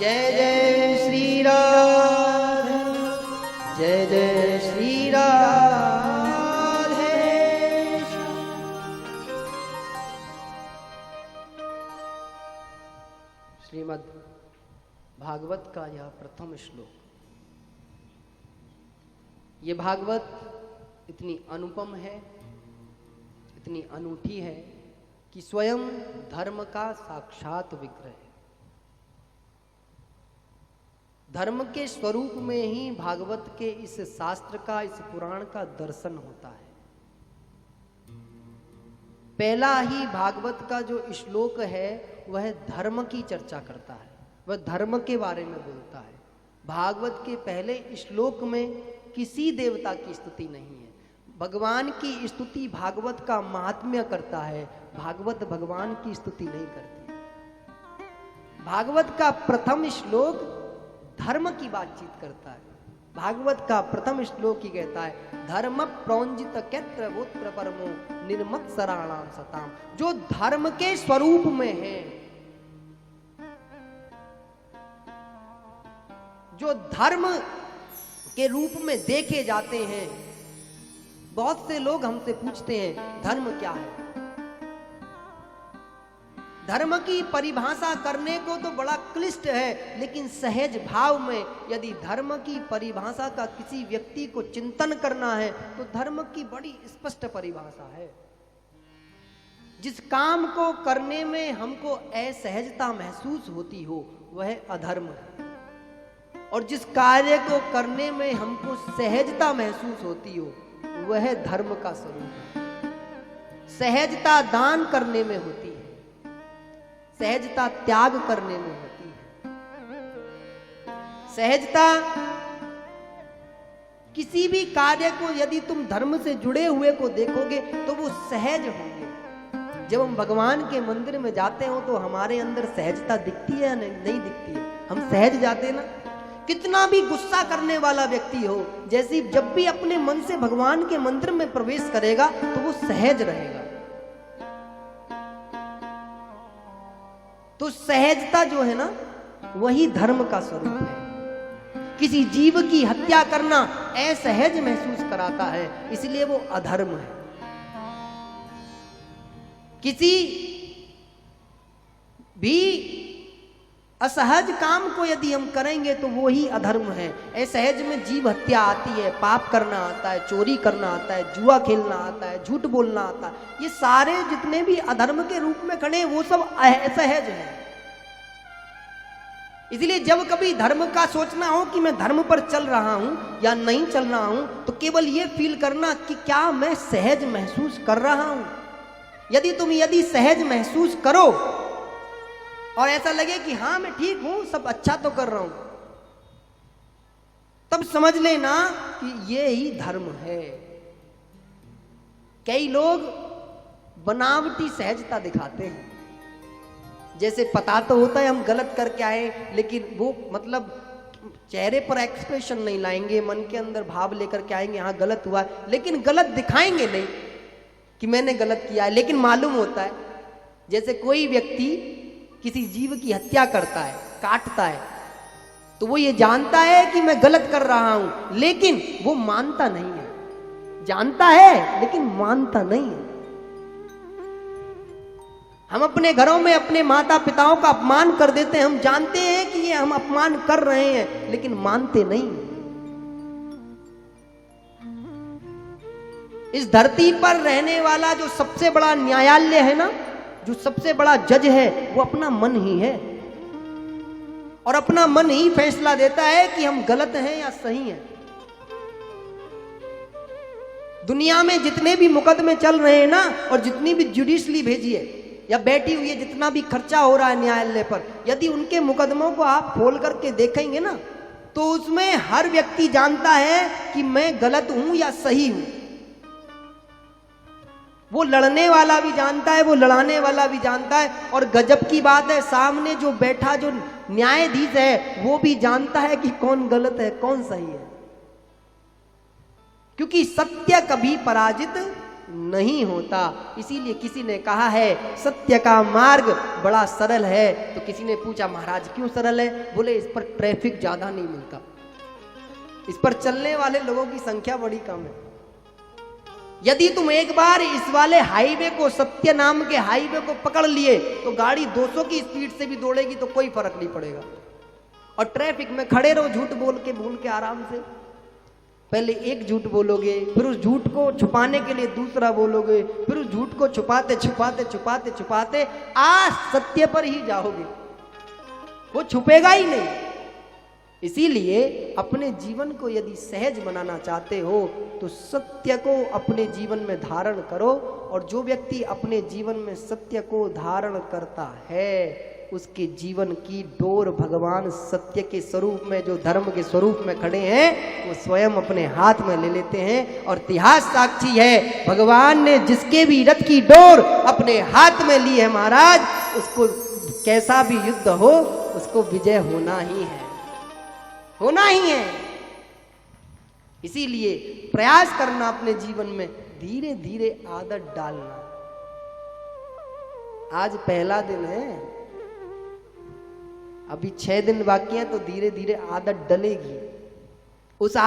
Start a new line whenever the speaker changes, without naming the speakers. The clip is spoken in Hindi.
जय जय श्री राधे, जय जय श्री राधे। श्रीमद् भागवत का यह प्रथम श्लोक। ये भागवत इतनी अनुपम है, इतनी अनूठी है कि स्वयं धर्म का साक्षात विग्रह है। धर्म के स्वरूप में ही भागवत के इस शास्त्र का, इस पुराण का दर्शन होता है। पहला ही भागवत का जो श्लोक है वह धर्म की चर्चा करता है, वह धर्म के बारे में बोलता है। भागवत के पहले श्लोक में किसी देवता की स्तुति नहीं है। भगवान की स्तुति भागवत का महात्म्य करता है, भागवत भगवान की स्तुति नहीं करती। भागवत का प्रथम श्लोक धर्म की बातचीत करता है। भागवत का प्रथम श्लोक ही कहता है, धर्म प्रौंजित कैत्र वोत्र परमो निर्मत्सराणाम सताम। जो धर्म के स्वरूप में है, जो धर्म के रूप में देखे जाते हैं। बहुत से लोग हमसे पूछते हैं धर्म क्या है। धर्म की परिभाषा करने को तो बड़ा क्लिष्ट है, लेकिन सहज भाव में यदि धर्म की परिभाषा का किसी व्यक्ति को चिंतन करना है तो धर्म की बड़ी स्पष्ट परिभाषा है। जिस काम को करने में हमको असहजता महसूस होती हो वह अधर्म है, और जिस कार्य को करने में हमको सहजता महसूस होती हो वह धर्म का स्वरूप है। सहजता दान करने में होती है, सहजता त्याग करने में होती है। सहजता किसी भी कार्य को यदि तुम धर्म से जुड़े हुए को देखोगे तो वो सहज होंगे। जब हम भगवान के मंदिर में जाते हो तो हमारे अंदर सहजता दिखती है या नहीं दिखती है? हम सहज जाते ना। कितना भी गुस्सा करने वाला व्यक्ति हो, जैसी जब भी अपने मन से भगवान के मंदिर में प्रवेश करेगा तो वो सहज रहेगा। तो सहजता जो है ना वही धर्म का स्वरूप है। किसी जीव की हत्या करना असहज महसूस कराता है, इसलिए वो अधर्म है। किसी भी असहज काम को यदि हम करेंगे तो वो ही अधर्म है। असहज में जीव हत्या आती है, पाप करना आता है, चोरी करना आता है, जुआ खेलना आता है, झूठ बोलना आता है। ये सारे जितने भी अधर्म के रूप में खड़े हैं वो सब असहज हैं। इसलिए जब कभी धर्म का सोचना हो कि मैं धर्म पर चल रहा हूं या नहीं चल रहा हूं, तो केवल ये फील करना कि क्या मैं सहज महसूस कर रहा हूं। यदि सहज महसूस करो और ऐसा लगे कि हाँ मैं ठीक हूं, सब अच्छा तो कर रहा हूं, तब समझ लेना कि ये ही धर्म है। कई लोग बनावटी सहजता दिखाते हैं, जैसे पता तो होता है हम गलत करके आए, लेकिन वो मतलब चेहरे पर एक्सप्रेशन नहीं लाएंगे, मन के अंदर भाव लेकर के आएंगे हाँ गलत हुआ, लेकिन गलत दिखाएंगे नहीं कि मैंने गलत किया है। लेकिन मालूम होता है, जैसे कोई व्यक्ति किसी जीव की हत्या करता है, काटता है, तो वो ये जानता है कि मैं गलत कर रहा हूं, लेकिन वो मानता नहीं है। जानता है लेकिन मानता नहीं है। हम अपने घरों में अपने माता पिताओं का अपमान कर देते हैं, हम जानते हैं कि ये हम अपमान कर रहे हैं, लेकिन मानते नहीं। इस धरती पर रहने वाला जो सबसे बड़ा न्यायालय है ना, जो सबसे बड़ा जज है, वो अपना मन ही है, और अपना मन ही फैसला देता है कि हम गलत हैं या सही हैं। दुनिया में जितने भी मुकदमे चल रहे हैं ना, और जितनी भी जुडिशली भेजी है या बैठी हुई है, जितना भी खर्चा हो रहा है न्यायालय पर, यदि उनके मुकदमों को आप खोल करके देखेंगे ना, तो उसमें हर व्यक्ति जानता है कि मैं गलत हूं या सही हूं। वो लड़ने वाला भी जानता है, वो लड़ाने वाला भी जानता है, और गजब की बात है सामने जो बैठा जो न्यायाधीश है वो भी जानता है कि कौन गलत है कौन सही है। क्योंकि सत्य कभी पराजित नहीं होता। इसीलिए किसी ने कहा है सत्य का मार्ग बड़ा सरल है। तो किसी ने पूछा महाराज क्यों सरल है? बोले इस पर ट्रैफिक ज्यादा नहीं मिलता, इस पर चलने वाले लोगों की संख्या बड़ी कम है। यदि तुम एक बार इस वाले हाईवे को, सत्य नाम के हाईवे को पकड़ लिए तो गाड़ी 200 की स्पीड से भी दौड़ेगी तो कोई फर्क नहीं पड़ेगा। और ट्रैफिक में खड़े रहो झूठ बोल के आराम से। पहले एक झूठ बोलोगे, फिर उस झूठ को छुपाने के लिए दूसरा बोलोगे, फिर उस झूठ को छुपाते छुपाते छुपाते छुपाते आज सत्य पर ही जाओगे, वो छुपेगा ही नहीं। इसीलिए अपने जीवन को यदि सहज बनाना चाहते हो तो सत्य को अपने जीवन में धारण करो। और जो व्यक्ति अपने जीवन में सत्य को धारण करता है उसके जीवन की डोर भगवान सत्य के स्वरूप में, जो धर्म के स्वरूप में खड़े हैं, वो स्वयं अपने हाथ में ले लेते हैं। और इतिहास साक्षी है, भगवान ने जिसके भी रथ की डोर अपने हाथ में ली है महाराज, उसको कैसा भी युद्ध हो उसको विजय होना ही है, होना ही है। इसीलिए प्रयास करना अपने जीवन में, धीरे धीरे आदत डालना। आज पहला दिन है, अभी 6 दिन बाकी है, तो धीरे धीरे आदत डलेगी। उस